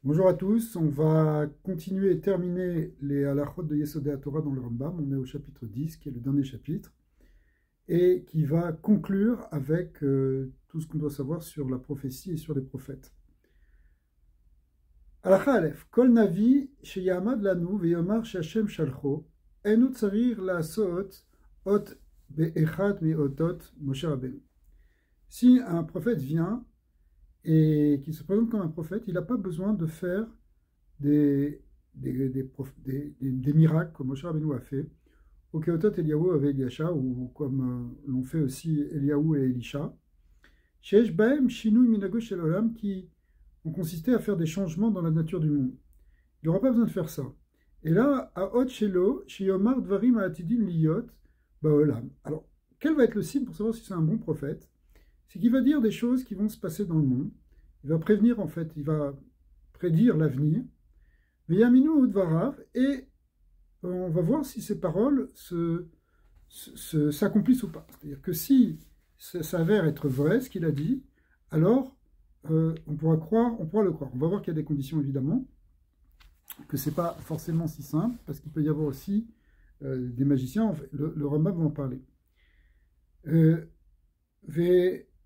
Bonjour à tous, on va continuer et terminer les halachot de Yesodei Torah dans le Rambam. On est au chapitre 10, qui est le dernier chapitre, et qui va conclure avec tout ce qu'on doit savoir sur la prophétie et sur les prophètes. Halacha Aleph, Kol Navi sheyamad lanu veyomar she'Hashem shalcho, enu tzarir la'asot ot be'echad mi'otot Moshe Rabbeinu. Si un prophète vient et qui se présente comme un prophète, il n'a pas besoin de faire des miracles comme Moshe Rabbeinu a fait, ou Keotot Eliyahu avec Elisha, ou comme l'ont fait aussi Eliyahu et Elisha, Sheesh Baem Shinui Minago Shel Olam, qui ont consisté à faire des changements dans la nature du monde. Il n'aura pas besoin de faire ça. Et là, à Hot Shelo, Sheyomar Dvarim Atidin Liyot Baolam. Alors, quel va être le signe pour savoir si c'est un bon prophète? C'est qu'il va dire des choses qui vont se passer dans le monde. Il va prévenir, en fait, il va prédire l'avenir. Veyaminu Dvarav, et on va voir si ces paroles s'accomplissent ou pas. C'est-à-dire que si ça s'avère être vrai, ce qu'il a dit, alors on pourra le croire. On va voir qu'il y a des conditions, évidemment, que ce n'est pas forcément si simple, parce qu'il peut y avoir aussi des magiciens. En fait, le Rambam va en parler.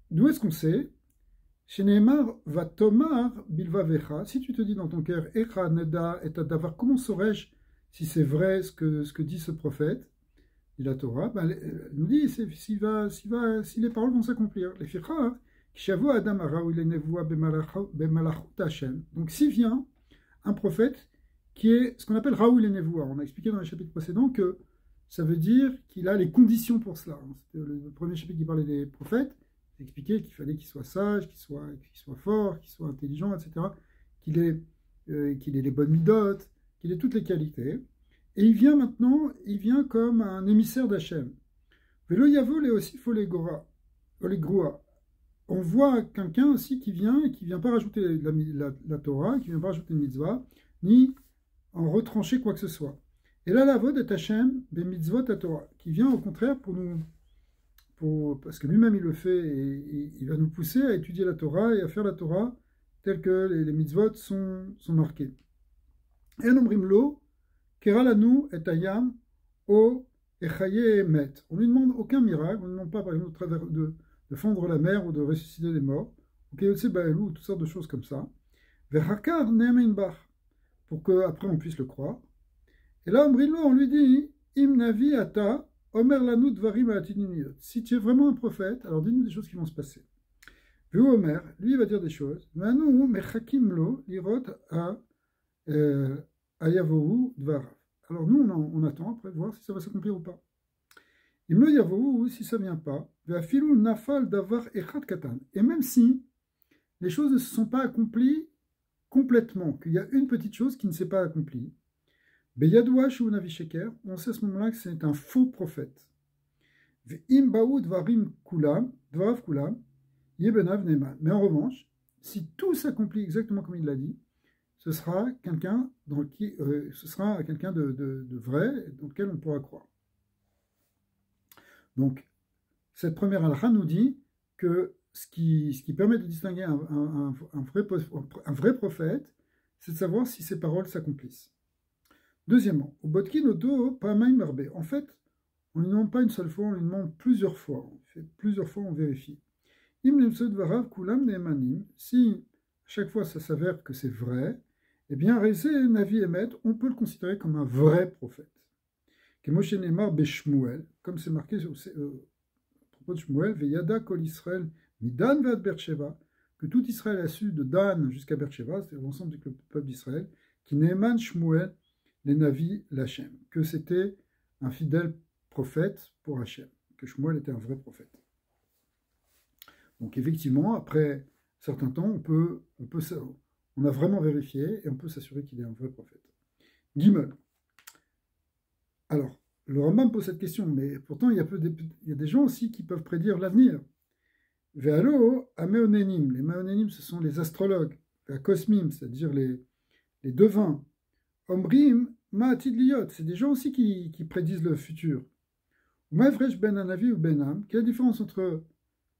D'où est-ce qu'on sait? Chez Nehemar va Tomar Bilvavecha, si tu te dis dans ton cœur, Echa Neda et Adavar, comment saurais-je si c'est vrai ce que dit ce prophète, dit la Torah, ben, elle nous dit si les paroles vont s'accomplir. Les Fichar, Kishavo Adam Araou il est Nevoa Bemalachut Hashem. Donc s'il vient un prophète qui est ce qu'on appelle Raoul et Nevoa, on a expliqué dans les chapitres précédents que ça veut dire qu'il a les conditions pour cela. C'était le premier chapitre qui parlait des prophètes. Expliquer qu'il fallait qu'il soit sage, qu'il soit fort, qu'il soit intelligent, etc. Qu'il ait les bonnes midotes, qu'il ait toutes les qualités. Et il vient maintenant, comme un émissaire d'Hachem. Velo yavo le aussi faut les groa. On voit quelqu'un aussi qui vient pas rajouter la Torah, qui vient pas rajouter une mitzvah, ni en retrancher quoi que ce soit. Et là, la vod est Hachem, des mitzvot à Torah, qui vient au contraire parce que lui-même il le fait et il va nous pousser à étudier la Torah et à faire la Torah telle que les mitzvot sont marqués. Et nomrimlo, keralanu et ayam o echaye emet. On ne lui demande aucun miracle, on ne lui demande pas par exemple de fondre la mer ou de ressusciter les morts, ou toutes sortes de choses comme ça. Verhakar ne'aminbach, pour qu'après on puisse le croire. Et là, on lui dit, im navi ata, Omer lanu dvarim atidiniyot. Si tu es vraiment un prophète, alors dis-nous des choses qui vont se passer. Vu Omer, lui il va dire des choses. Manu mechakim lo lirot a ayavohu dvarav. Alors nous on attend après voir si ça va s'accomplir ou pas. Imlo yavohu, si ça vient pas, ve'afilu nafal davar echad katan. Et même si les choses ne se sont pas accomplies complètement, qu'il y a une petite chose qui ne s'est pas accomplie, Beyadoua shu navi sheker, on sait à ce moment-là que c'est un faux prophète. Ve'im baou dvarim kulam, dvarav kulam, yebenav neman. Mais en revanche, si tout s'accomplit exactement comme il l'a dit, ce sera quelqu'un de vrai, dans lequel on pourra croire. Donc, cette première halakha nous dit que ce qui permet de distinguer un vrai prophète, c'est de savoir si ses paroles s'accomplissent. Deuxièmement, au Botkin Odo, Pamaim Arbe. En fait, on ne lui demande pas une seule fois, on lui demande plusieurs fois. Plusieurs fois, on vérifie. Si à chaque fois ça s'avère que c'est vrai, eh bien, Rezé Navi Emet, on peut le considérer comme un vrai prophète. Comme c'est marqué à propos de Shmuel, Veyada Kol Israël, Midan Ve'ad Beersheva, que tout Israël a su de Dan jusqu'à Beersheva, c'est-à-dire l'ensemble du peuple d'Israël, qui Neeman Shmuel, les Navi l'Hachem, que c'était un fidèle prophète pour Hachem, que Shmuel était un vrai prophète. Donc effectivement, après un certain temps, on a vraiment vérifié et on peut s'assurer qu'il est un vrai prophète. Gimel. Alors, le Rambam pose cette question, mais pourtant il y a des gens aussi qui peuvent prédire l'avenir. Ve'alo ameonenim. Les maonenim, ce sont les astrologues. Ve'akosmim, c'est-à-dire les devins. Omrim ma'atid liyot, c'est des gens aussi qui prédisent le futur. Ma'avresh ben anavi ou ben am, quelle est la différence entre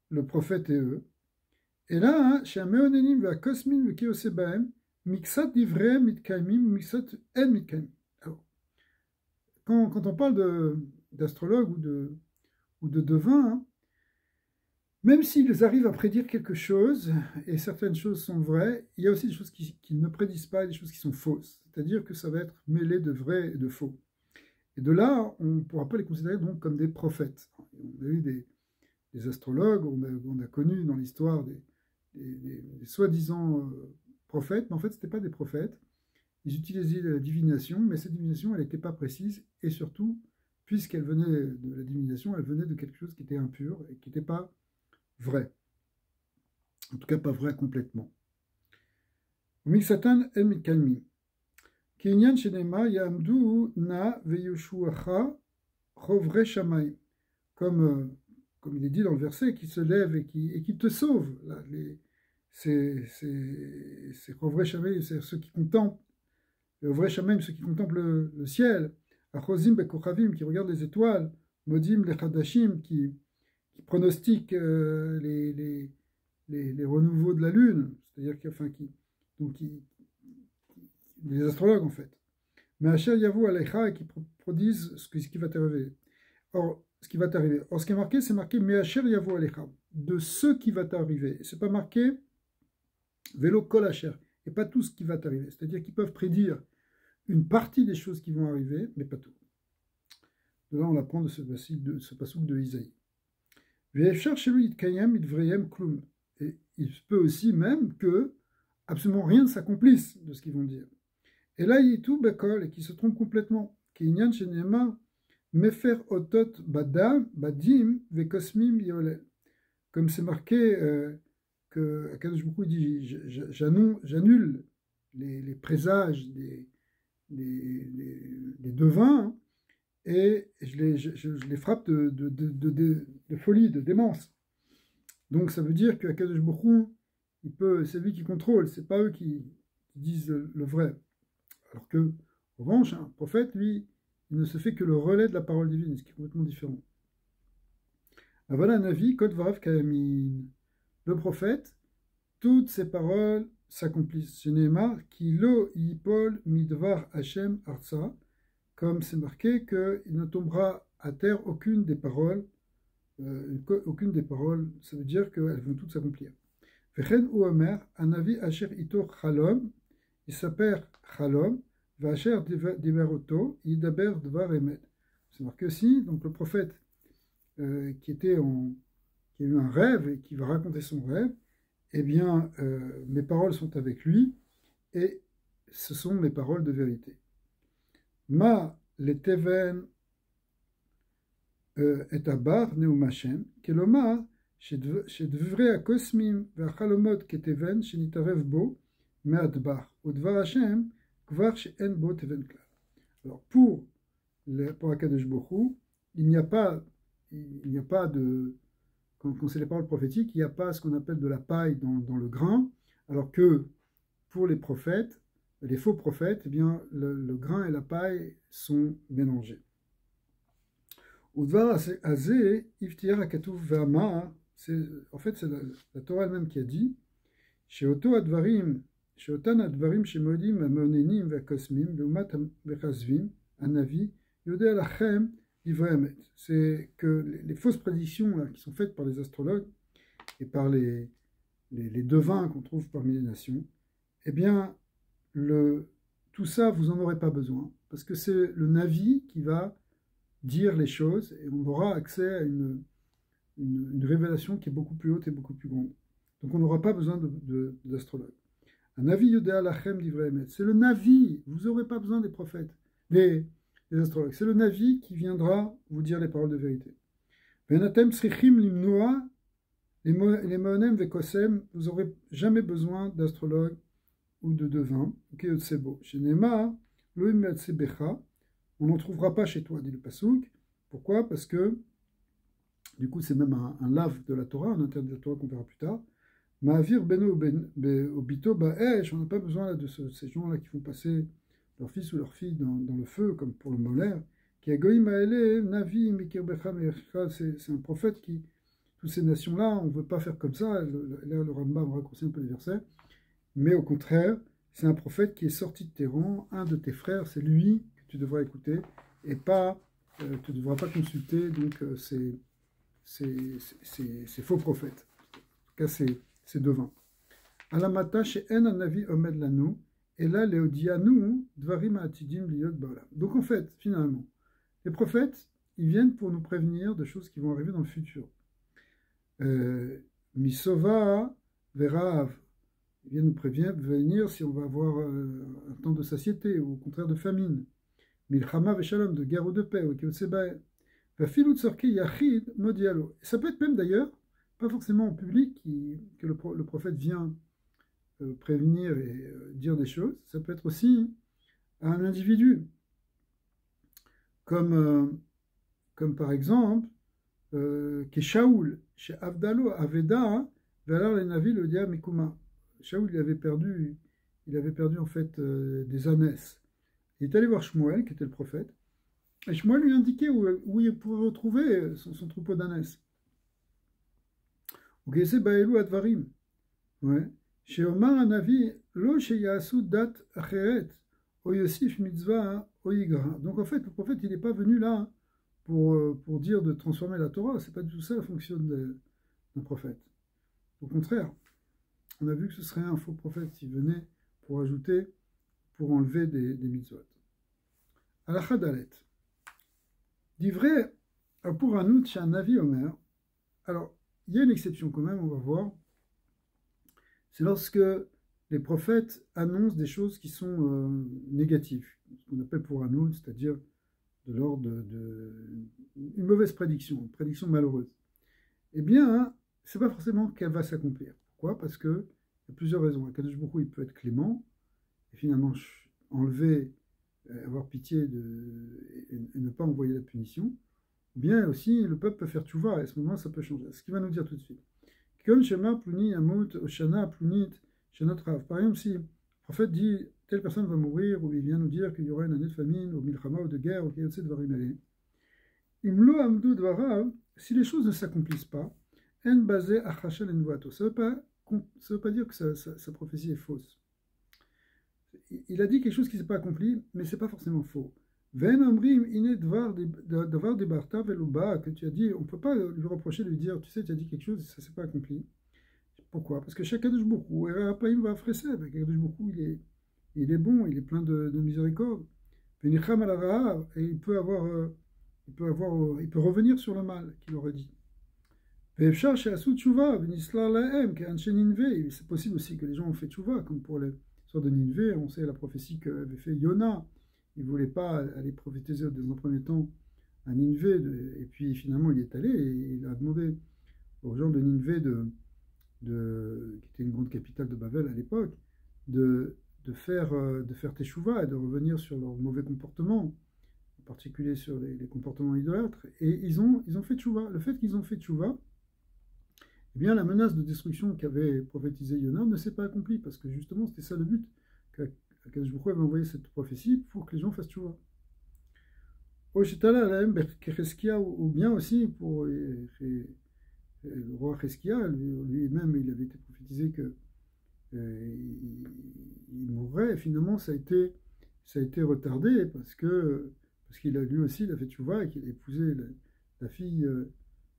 le prophète et eux? Et là, chez Ameonenim va Kosmin le Keosebaem, Mixat divrei mitkaimim, mixat en mitkaimim. Alors, quand on parle d'astrologue ou de devin, hein, même s'ils arrivent à prédire quelque chose, et certaines choses sont vraies, il y a aussi des choses qui ne prédisent pas et des choses qui sont fausses. C'est-à-dire que ça va être mêlé de vrai et de faux. Et de là, on ne pourra pas les considérer donc comme des prophètes. On a eu des astrologues, on a connu dans l'histoire des soi-disant prophètes, mais en fait, ce n'étaient pas des prophètes. Ils utilisaient la divination, mais cette divination, elle n'était pas précise, et surtout, puisqu'elle venait de la divination, elle venait de quelque chose qui était impur et qui n'était pas vrai. En tout cas, pas vrai complètement. Satan el mikalmi. Kinyan shenema yamdu na veyushuacha chovre shamay. Comme il est dit dans le verset, qui se lève et qui te sauve. Là, c'est chovre shamay, c'est ceux qui contemplent. Le vrai shamayim, ceux qui contemplent le ciel. Achozim bekochavim, qui regardent les étoiles. Modim lechadashim, qui pronostique les renouveaux de la Lune, c'est-à-dire les astrologues en fait. Mais Asher Yavu Alecha, qui produisent ce qui va t'arriver. Or, ce qui va t'arriver. Or, ce qui est marqué, c'est marqué Mais Asher Yavu Alecha, de ce qui va t'arriver. C'est pas marqué Velo Kol Asher, et pas tout ce qui va t'arriver. C'est-à-dire qu'ils peuvent prédire une partie des choses qui vont arriver, mais pas tout. De là, on apprend de ce passouk de Isaïe. Et il se peut aussi même que absolument rien ne s'accomplisse de ce qu'ils vont dire. Et là, il y a tout bekol et qui se trompe complètement. Comme c'est marqué que Akadosh Baruch Hu dit j'annule les présages des devins et je les frappe de folie, de démence. Donc ça veut dire que Akadosh Baruch Hu, c'est lui qui contrôle, c'est pas eux qui disent le vrai. Alors que, en revanche, un prophète, lui, il ne se fait que le relais de la parole divine, ce qui est complètement différent. Avala Navi, Kod Varav Kayamin. Le prophète, toutes ses paroles s'accomplissent. Chez Neymar, Ki lo yipol midvar Hashem arza, comme c'est marqué qu'il ne tombera à terre aucune des paroles, ça veut dire qu'elles vont toutes s'accomplir. Vechen ou Omer, Anavi Asher Ito Chalom, il s'appelle Chalom, Vacher Diveroto, Yidaber Dvar Emet. C'est marqué aussi, donc le prophète qui a eu un rêve et qui va raconter son rêve, eh bien, mes paroles sont avec lui et ce sont mes paroles de vérité. Ma le teven et abar neumashem, kelomar, shedvre akosmim v'achalomot keteven shenitarev bo me'adbar, udvar Hashem kvar she'en bo teven klal. Alors pour Akadosh Baruch Hu, il n'y a pas de, quand c'est les paroles prophétiques, il n'y a pas ce qu'on appelle de la paille dans le grain, alors que pour les prophètes, les faux prophètes, eh bien, le grain et la paille sont mélangés. Udvar azeh iftiar hakatuv ve'amar, en fait c'est la Torah elle-même qui a dit sheotan advarim shemodim amonenim ve'kosmim leumat vechazvim anavi yodeh lachem divrei emet. C'est que les fausses prédictions là, qui sont faites par les astrologues et par les devins qu'on trouve parmi les nations, eh bien tout ça, vous n'en aurez pas besoin, parce que c'est le Navi qui va dire les choses, et on aura accès à une révélation qui est beaucoup plus haute et beaucoup plus grande. Donc on n'aura pas besoin d'astrologue. Un Navi Yodéa Lachem divrei emet. C'est le Navi, vous n'aurez pas besoin des prophètes, des astrologues. C'est le Navi qui viendra vous dire les paroles de vérité. Venatem srichim limnoa, les monem vekosem, vous n'aurez jamais besoin d'astrologue ou de devin, chez Neymar, on n'en trouvera pas chez toi, dit le Passouk. Pourquoi? Parce que, du coup, c'est même un lave de la Torah, un interdit de la Torah qu'on verra plus tard. Ma'avir beno obito ba'esh, on n'a pas besoin là, de ces gens-là qui font passer leur fils ou leur fille dans le feu, comme pour le molaire. Qui a goïm ma'ele, navi, mikirbecha, c'est un prophète qui, toutes ces nations-là, on ne veut pas faire comme ça. Là, le Rambam raccourcit un peu les versets. Mais au contraire, c'est un prophète qui est sorti de tes rangs, un de tes frères, c'est lui que tu devras écouter, et pas, tu ne devras pas consulter donc ces faux prophètes. En tout cas, c'est devin. Alamata chez En Anavi Omed Lanu, et là, Léodianu, Dvarim Atidim Liot Baolam. Donc en fait, finalement, les prophètes, ils viennent pour nous prévenir de choses qui vont arriver dans le futur. Misova Verav, ils viennent nous prévenir si on va avoir un temps de satiété ou au contraire de famine. Milchama Veshalom, de guerre ou de paix, ou Kiotsebae. Vafilut Sorki Yachid Modialo. Ça peut être même d'ailleurs, pas forcément en public, que le prophète vient prévenir et dire des choses, ça peut être aussi à un individu, comme par exemple, qui est Shaoul, chez Avdalo, Aveda, Valar les Navi le dia Mikuma. Shaoul, il avait perdu en fait des ânesses. Il est allé voir Shmuel, qui était le prophète, et Shmuel lui indiquait où il pouvait retrouver son troupeau d'ânesses. Ou Gese Baelou Advarim. Ouais. Chez Omar Anavi, lo sheyasu dat acheret, o yosif mitzvah, o yigra. Donc en fait, le prophète, il n'est pas venu là pour dire de transformer la Torah. C'est pas du tout ça la fonction d'un prophète. Au contraire, on a vu que ce serait un faux prophète s'il venait pour ajouter, pour enlever des mitzvot. Alakha dalet. D'ivré, pour un autre, chez un avis Omer. Alors, il y a une exception quand même, on va voir. C'est lorsque les prophètes annoncent des choses qui sont négatives, ce qu'on appelle pour un autre, c'est-à-dire de l'ordre une mauvaise prédiction, une prédiction malheureuse. Eh bien, c'est pas forcément qu'elle va s'accomplir. Pourquoi? Parce qu'il y a plusieurs raisons. Akadosh Baruch Hu, il peut être clément, et finalement enlever, avoir pitié et ne pas envoyer la punition. Ou bien aussi, le peuple peut faire tchouva, et à ce moment-là, ça peut changer. Ce qu'il va nous dire tout de suite. Comme Shema Pluni Yamut Oshana Plunit Shanot Rav. Par exemple, si le prophète dit telle personne va mourir, ou il vient nous dire qu'il y aura une année de famine, ou milchama, ou de guerre, ou qu'il y a de Dvarim Ale. Imlo Amdu Dvarav, si les choses ne s'accomplissent pas, En Bazé Achashel Envoato. Ça ne veut pas dire que sa prophétie est fausse. Il a dit quelque chose qui ne s'est pas accompli, mais ce n'est pas forcément faux. Ven Amrim Ine Dvar Debarta Veluba, que tu as dit, on ne peut pas lui reprocher de lui dire, tu sais, tu as dit quelque chose et ça ne s'est pas accompli. Pourquoi? Parce que chaque Kadosh Baruch Hu, Erapaim va fresser, avec Kadosh Baruch Hu, il est bon, il est plein de miséricorde. Venicham al Arahav, et il peut revenir sur le mal qu'il aurait dit. Ve'efshar she'asu tshuva, v'nisla lahem, ke'anshe Ninvé. C'est possible aussi que les gens ont fait tshuva, comme pour les sortes de Ninvé, on sait la prophétie qu'avait fait Yona. Il ne voulait pas aller prophétiser dans un premier temps à Ninvé, et puis finalement il y est allé et il a demandé aux gens de Ninvé, qui était une grande capitale de Babel à l'époque, de faire teshuva et de revenir sur leur mauvais comportement, en particulier sur les comportements idolâtres. Et ils ont fait teshuva. Le fait qu'ils ont fait teshuva, eh bien la menace de destruction qu'avait prophétisé Yona ne s'est pas accomplie, parce que justement c'était ça le but, qu'Akadosh Baruch Hu avait envoyé cette prophétie pour que les gens fassent teshuva. Ou bien aussi pour le roi Cheskia, lui-même il avait été prophétisé que il mourrait, et finalement ça a été retardé parce qu'il a lui aussi il a fait teshuva et qu'il a épousé la fille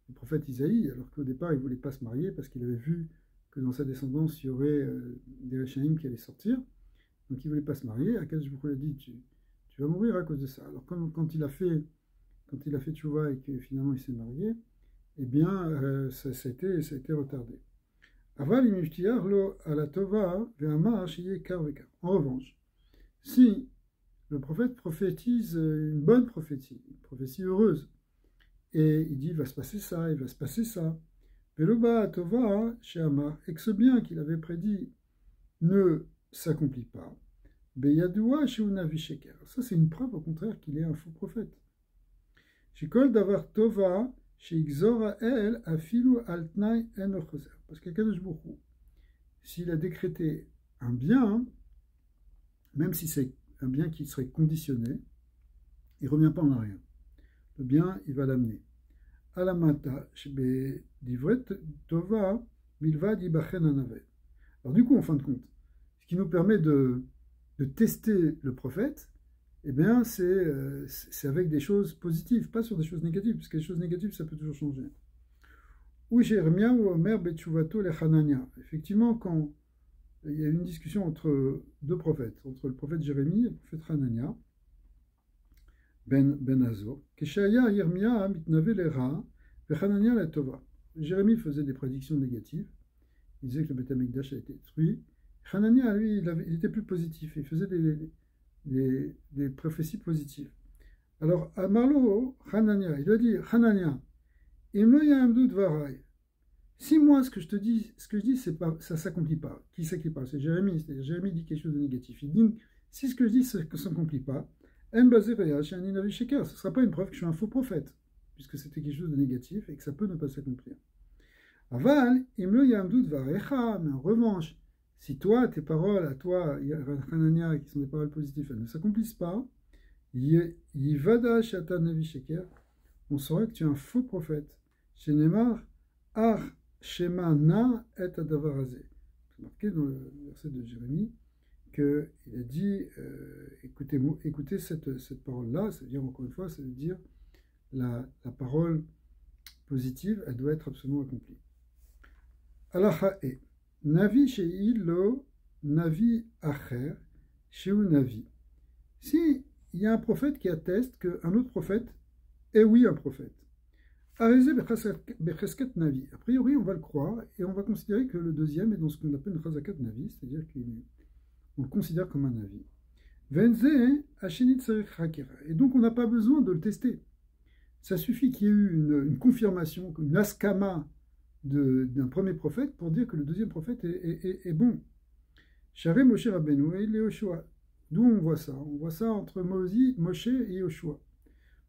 du prophète Isaïe, alors qu'au départ il ne voulait pas se marier parce qu'il avait vu que dans sa descendance il y aurait des Réchaïm qui allaient sortir, donc il ne voulait pas se marier. Akadosh Baruch Hu a dit tu vas mourir à cause de ça. Alors quand il a fait teshuva et que finalement il s'est marié, eh bien ça a été retardé. Aval imiftiar lo ala tova ve'amar shiye kar vekar. En revanche, si le prophète prophétise une bonne prophétie, une prophétie heureuse, et il dit il va se passer ça, il va se passer ça, veloba tova she'amar, et que ce bien qu'il avait prédit ne s'accomplit pas, beyadoua she'unavi sheker. Ça c'est une preuve au contraire qu'il est un faux prophète. Shekol davar tova she'igzora el afilu altnai en ochoser. Parce qu'Akadosh Baruch Hu, s'il a décrété un bien, même si c'est un bien qui serait conditionné, il ne revient pas en arrière. Le bien, il va l'amener. Alamata shebe divret tova milva dibachen anavet. Alors du coup, en fin de compte, ce qui nous permet de tester le prophète, eh bien, c'est avec des choses positives, pas sur des choses négatives, parce que les choses négatives, ça peut toujours changer. Ou Jérémia ou Omer Betchuvato le Hanania. Effectivement, quand il y a une discussion entre deux prophètes, entre le prophète Jérémie et le prophète Hanania, Ben Azor, Keshaya Yermia mitnave lera, Hanania la Tova. Jérémie faisait des prédictions négatives, il disait que le Beth Amikdash a été détruit. Hanania, lui, il était plus positif, il faisait des prophéties positives. Alors, à Marlo, Hanania, il doit dire, Hanania, si moi, ce que je dis, c'est pas, ça ne s'accomplit pas, qui c'est qui parle? C'est Jérémie, c'est-à-dire Jérémie dit quelque chose de négatif. Il dit, si ce que je dis, ça ne s'accomplit pas, ce ne sera pas une preuve que je suis un faux prophète, puisque c'était quelque chose de négatif et que ça peut ne pas s'accomplir. Aval, imlo yamdut varecha, mais en revanche, si toi, tes paroles à toi, Hanania, qui sont des paroles positives, elles ne s'accomplissent pas, yivada shatan navi sheker, on saura que tu es un faux prophète. Chez Neymar, ar shema na et adavarazé. C'est marqué dans le verset de Jérémie qu'il a dit écoutez cette parole-là, c'est-à-dire, encore une fois, ça veut dire la parole positive, elle doit être absolument accomplie. Alachae, navi she'ilo, navi acher, she'u navi. Si il y a un prophète qui atteste qu'un autre prophète est oui un prophète, Arizé bechesket navi. A priori, on va le croire et on va considérer que le deuxième est dans ce qu'on appelle une chazakat navi, c'est-à-dire qu'on le considère comme un navi. Venze hashenit tzarich hakira. Et donc, on n'a pas besoin de le tester. Ça suffit qu'il y ait eu une confirmation, une askama d'un premier prophète pour dire que le deuxième prophète est bon. Share Moshe Rabbeinu et Yoshua. D'où on voit ça? On voit ça entre Moshe et Yoshua.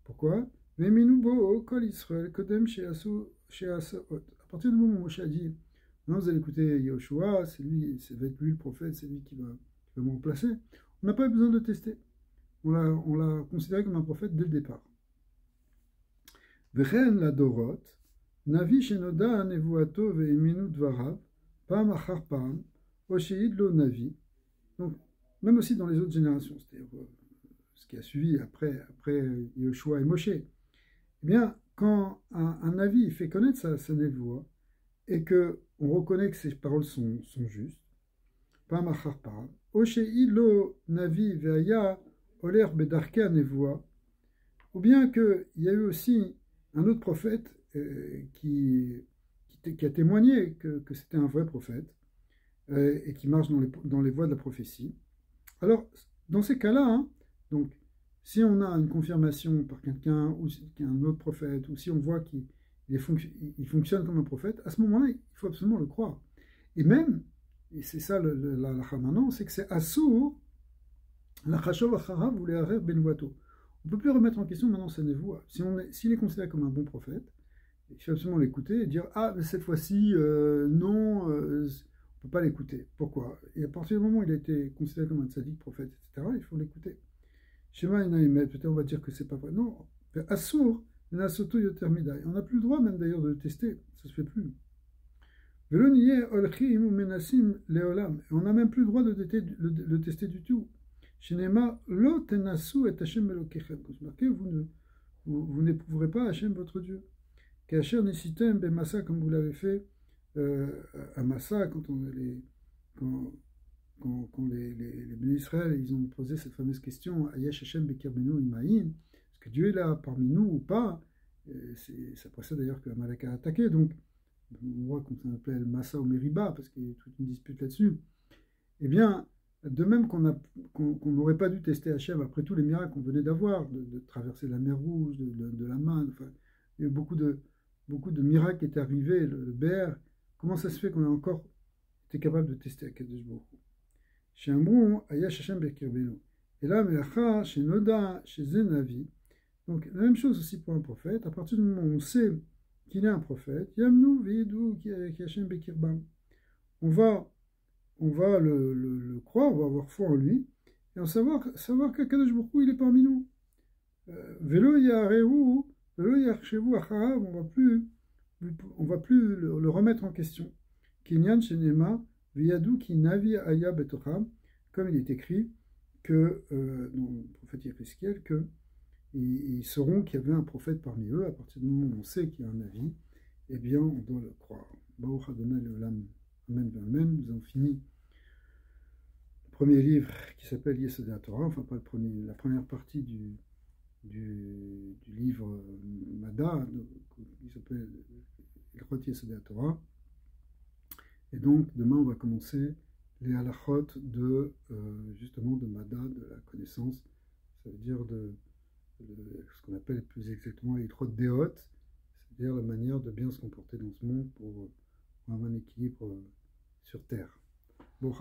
Pourquoi? À partir du moment où Moshe a dit, maintenant vous allez écouter Yoshua, c'est lui, ça va être lui le prophète, c'est lui qui va me remplacer, on n'a pas eu besoin de le tester. On l'a considéré comme un prophète dès le départ. V'chen la dorot, navi shenoda nevuato ve'eminu dvarav, pam achar pam, osheid lo navi. Donc, même aussi dans les autres générations, c'est-à-dire ce qui a suivi après Yoshua et Moshe. Eh bien, quand un navi fait connaître sa névoie et qu'on reconnaît que ses paroles sont justes, pas machar para, Oshei lo navi veaya oler bedarke névoie, ou bien qu'il y a eu aussi un autre prophète qui a témoigné que c'était un vrai prophète et qui marche dans les voies de la prophétie. Alors, dans ces cas-là, hein, donc, si on a une confirmation par quelqu'un ou un autre prophète, ou si on voit qu'il fonctionne comme un prophète, à ce moment-là, il faut absolument le croire. Et même, et c'est ça la maintenant, c'est que c'est assour, la chashov acharav ou les harer benwato. On ne peut plus remettre en question maintenant sa névoie. S'il est considéré comme un bon prophète, il faut absolument l'écouter et dire ah, mais cette fois-ci, non, on ne peut pas l'écouter. Pourquoi? Et à partir du moment où il a été considéré comme un tzaddik, prophète, etc., il faut l'écouter. Shema Inaïmet, peut-être on va dire que c'est pas vrai. Non, Assour, Nasoto Yotermidai. On n'a plus le droit même d'ailleurs de le tester, ça se fait plus. Veloniye Olchim ou Menasim Leolam. On n'a même plus le droit de le tester du tout. Shinema Lo Tenasu et Hashem Elokechem. Vous marquez, vous n'éprouverez pas Hashem votre Dieu. Kacher Nisitem Bemassa, comme vous l'avez fait à Massa, quand les bénis Israël, ils ont posé cette fameuse question, Ayesh Hashem Bekirbenu Imaïn, est-ce que Dieu est là parmi nous ou pas? Ça précède d'ailleurs que Amalek a attaqué, donc on voit qu'on s'appelle Massa ou Meriba, parce qu'il y a toute une dispute là-dessus. Eh bien, de même qu'on n'aurait pas dû tester Hashem après tous les miracles qu'on venait d'avoir, de traverser la mer Rouge, de la manne, enfin, il y a eu beaucoup de miracles qui étaient arrivés, le Bér, comment ça se fait qu'on a encore été capable de tester Akadosh Baruch Hu? Chez Amrou, Ayash Hashem Bekirbenu. Et là, Melacha, chez Noda, chez Zenavi. Donc, la même chose aussi pour un prophète. À partir du moment où on sait qu'il est un prophète, Yamnu, Vidou, qui Hashem Bekirbam. On va le croire, on va avoir foi en lui, et en savoir qu'Akadosh Baruch Hu, il est parmi nous. Velo Yarehu, Velo Yarchevu Acharav, on va plus le remettre en question. Kinyan Shenema, Viyadou ki navi aya betocham, comme il est écrit que, dans le prophète Yézéchiel, que ils sauront qu'il y avait un prophète parmi eux. À partir du moment où on sait qu'il y a un avis, eh bien, on doit le croire. Baruch Adonai Leolam, Amen, Amen. Nous avons fini le premier livre qui s'appelle Yesodei Torah, enfin pas le premier, la première partie du livre Mada, qui s'appelle Ilchot Yesodei Torah. Et donc, demain, on va commencer les halachot de, justement, de Mada, de la connaissance, ça veut dire de ce qu'on appelle plus exactement les trois déotes, c'est-à-dire la manière de bien se comporter dans ce monde pour avoir un équilibre sur Terre. Bon,